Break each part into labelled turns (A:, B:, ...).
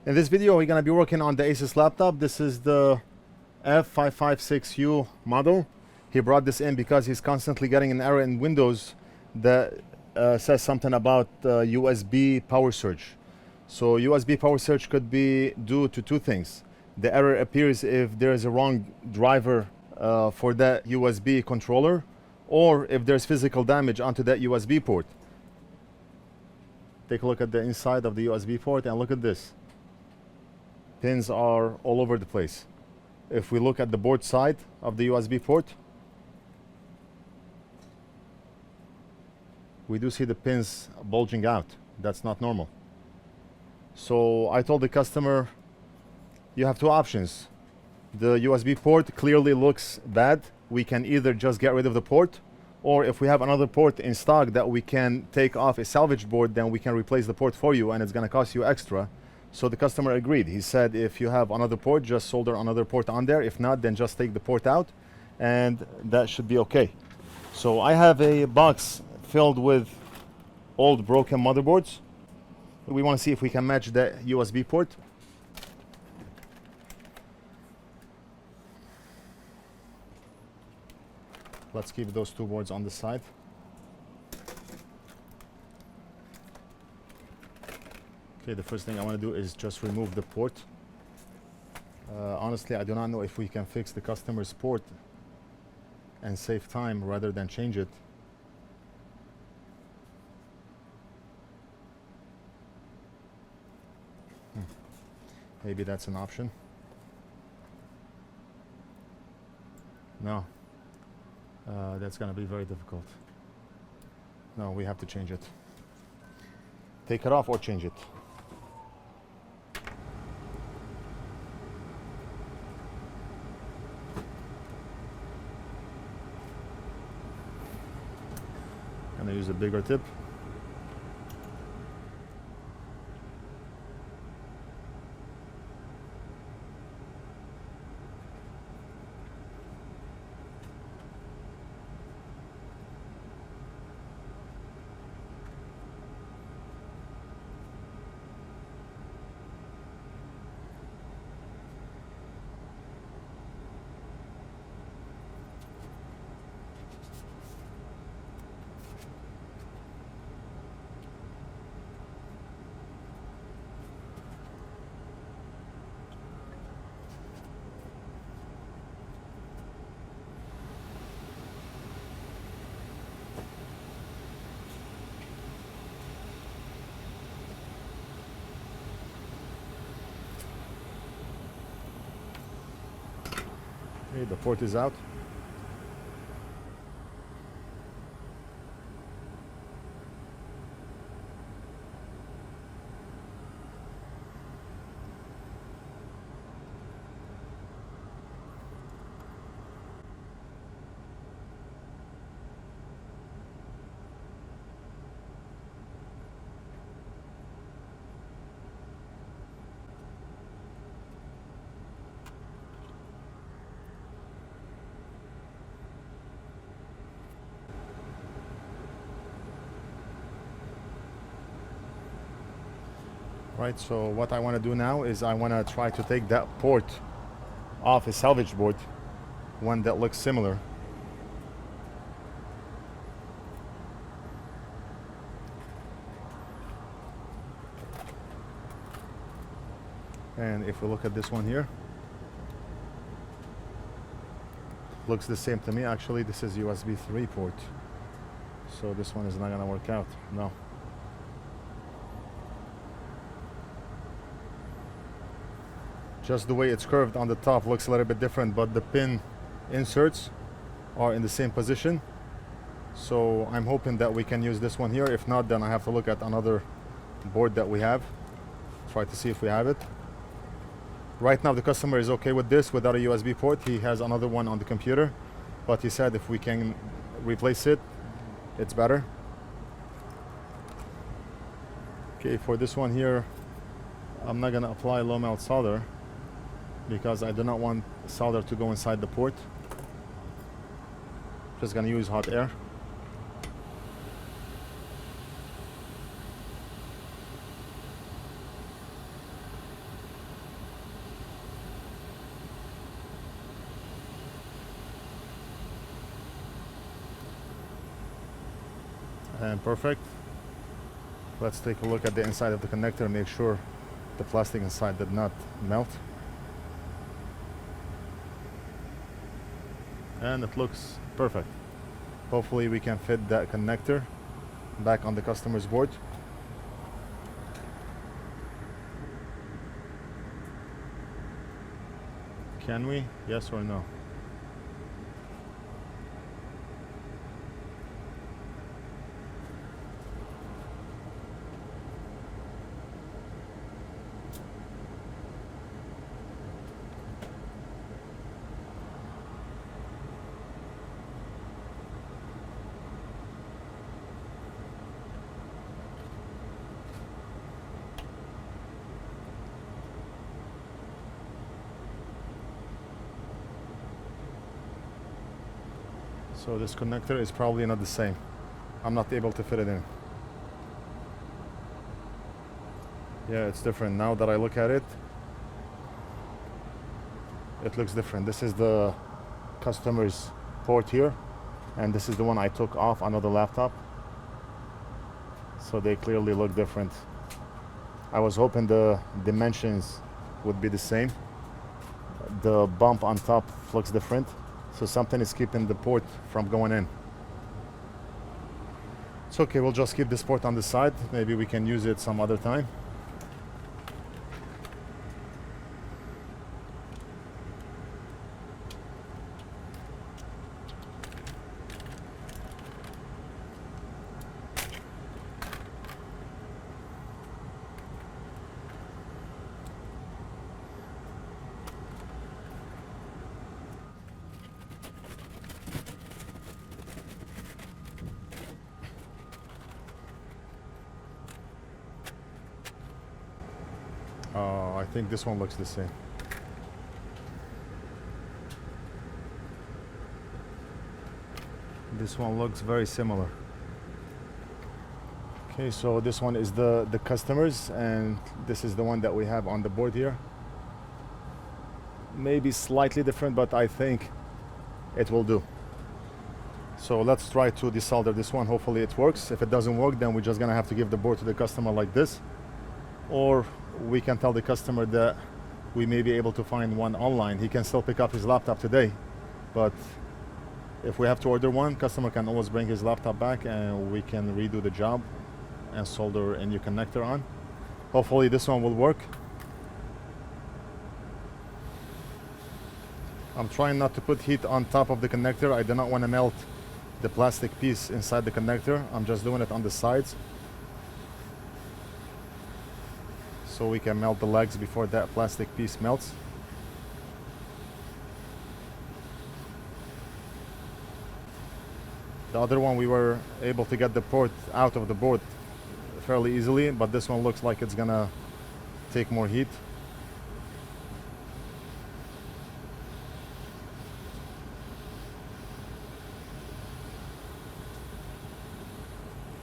A: In this video, we're going to be working on the Asus laptop. This is the F556U model. He brought this in because he's constantly getting an error in Windows that says something about USB Power Surge. So USB Power Surge could be due to two things. The error appears if there is a wrong driver for that USB controller, or if there's physical damage onto that USB port. Take a look at the inside of the USB port and look at this. Pins are all over the place. If we look at the board side of the USB port, we do see the pins bulging out. That's not normal. So I told the customer, you have two options. The USB port clearly looks bad. We can either just get rid of the port, or if we have another port in stock that we can take off a salvage board, then we can replace the port for you and it's going to cost you extra. So the customer agreed. He said if you have another port, just solder another port on there. If not, then just take the port out and that should be okay. So I have a box filled with old broken motherboards. We want to see if we can match that USB port. Let's keep those two boards on the side. Okay, the first thing I want to do is just remove the port. Honestly, I do not know if we can fix the customer's port and save time rather than change it. Maybe that's an option. No. That's going to be very difficult. No, we have to change it. Take it off or change it. I'm going to use a bigger tip. Okay, the port is out. Right, so what I want to do now is I want to try to take that port off a salvage board, one that looks similar. And if we look at this one here, looks the same to me. Actually, this is USB 3 port, so this one is not going to work out. No. Just the way it's curved on the top looks a little bit different, but the pin inserts are in the same position. So I'm hoping that we can use this one here. If not, then I have to look at another board that we have. Try to see if we have it. Right now the customer is okay with this without a USB port. He has another one on the computer, but he said if we can replace it, it's better. Okay, for this one here, I'm not gonna apply low melt solder because I do not want solder to go inside the port. Just gonna use hot air. And perfect. Let's take a look at the inside of the connector and make sure the plastic inside did not melt. And it looks perfect. Hopefully we can fit that connector back on the customer's board. Can we? Yes or no? So this connector is probably not the same. I'm not able to fit it in. Yeah, it's different. Now that I look at it, it looks different. This is the customer's port here, and this is the one I took off another laptop. So they clearly look different. I was hoping the dimensions would be the same. The bump on top looks different. So something is keeping the port from going in. It's okay, we'll just keep this port on the side. Maybe we can use it some other time. I think this one looks the same. This one looks very similar. Okay, so this one is the customer's, and this is the one that we have on the board here. Maybe slightly different, but I think it will do. So let's try to desolder this one. Hopefully it works. If it doesn't work, then we're just gonna have to give the board to the customer like this, or we can tell the customer that we may be able to find one online. He can still pick up his laptop today, but if we have to order one, customer can always bring his laptop back and we can redo the job and solder a new connector on. Hopefully this one will work. I'm trying not to put heat on top of the connector. I do not want to melt the plastic piece inside the connector. I'm just doing it on the sides, so we can melt the legs before that plastic piece melts. The other one we were able to get the port out of the board fairly easily, but this one looks like it's gonna take more heat.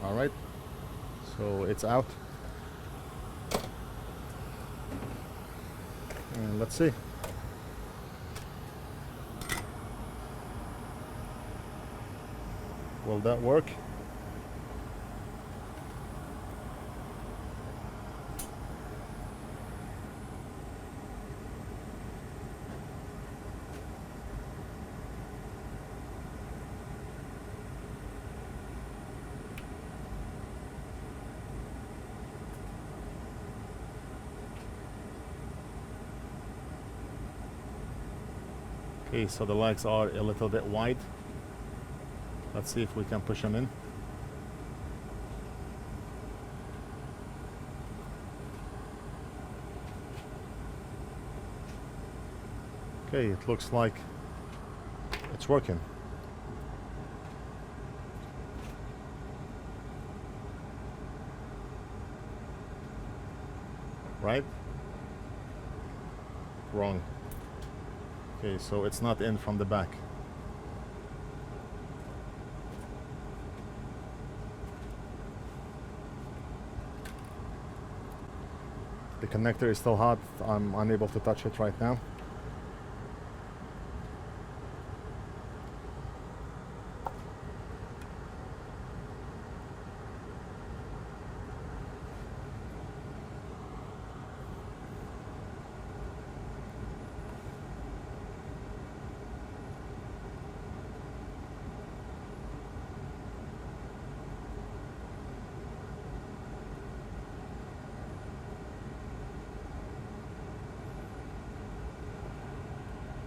A: All right, so it's out. And let's see. Will that work? Okay, so the legs are a little bit wide. Let's see if we can push them in. Okay, it looks like it's working. Right? Wrong. Okay, so it's not in from the back. The connector is still hot. I'm unable to touch it right now.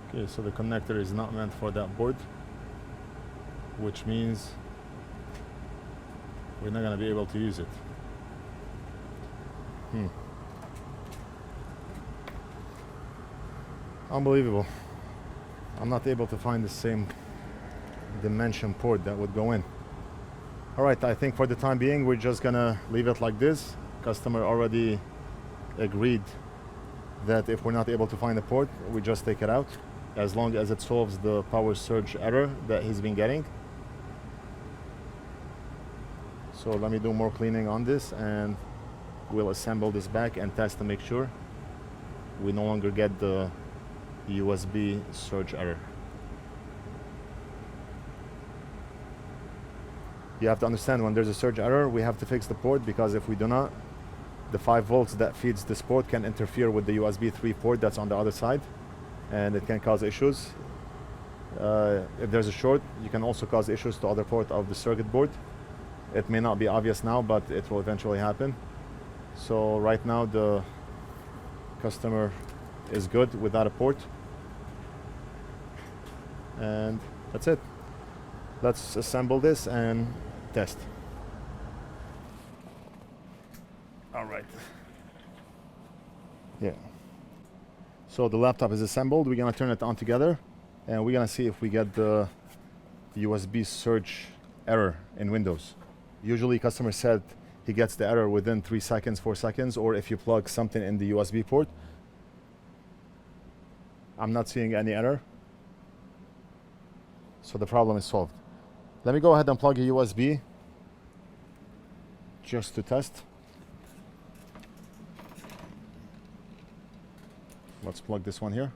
A: Okay, so the connector is not meant for that board, which means we're not going to be able to use it. Unbelievable. I'm not able to find the same dimension port that would go in. Alright, I think for the time being we're just gonna leave it like this. Customer already agreed that if we're not able to find the port, we just take it out, as long as it solves the power surge error that he's been getting. So let me do more cleaning on this and we'll assemble this back and test to make sure we no longer get the USB surge error. You have to understand, when there's a surge error, we have to fix the port, because if we do not, the 5 volts that feeds this port can interfere with the USB 3 port that's on the other side, and it can cause issues. If there's a short, you can also cause issues to other port of the circuit board. It may not be obvious now, but it will eventually happen. So right now the customer is good without a port, and that's it. Let's assemble this and test. All right. Yeah. So the laptop is assembled. We're gonna turn it on together, and we're gonna see if we get the USB surge error in Windows. Usually customer said he gets the error within 3 seconds, 4 seconds, or if you plug something in the USB port. I'm not seeing any error, so the problem is solved. Let me go ahead and plug a USB just to test. Let's plug this one here.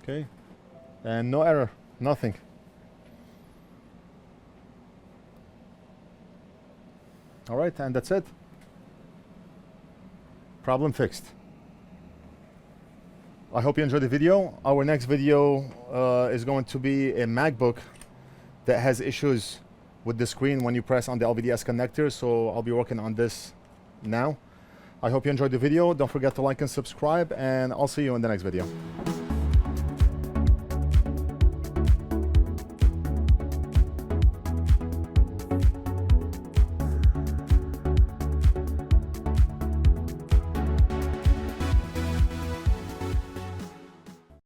A: Okay, and no error, nothing. All right, and that's it. Problem fixed. I hope you enjoyed the video. Our next video is going to be a MacBook that has issues with the screen when you press on the LVDS connector, so I'll be working on this now. I hope you enjoyed the video. Don't forget to like and subscribe, and I'll see you in the next video.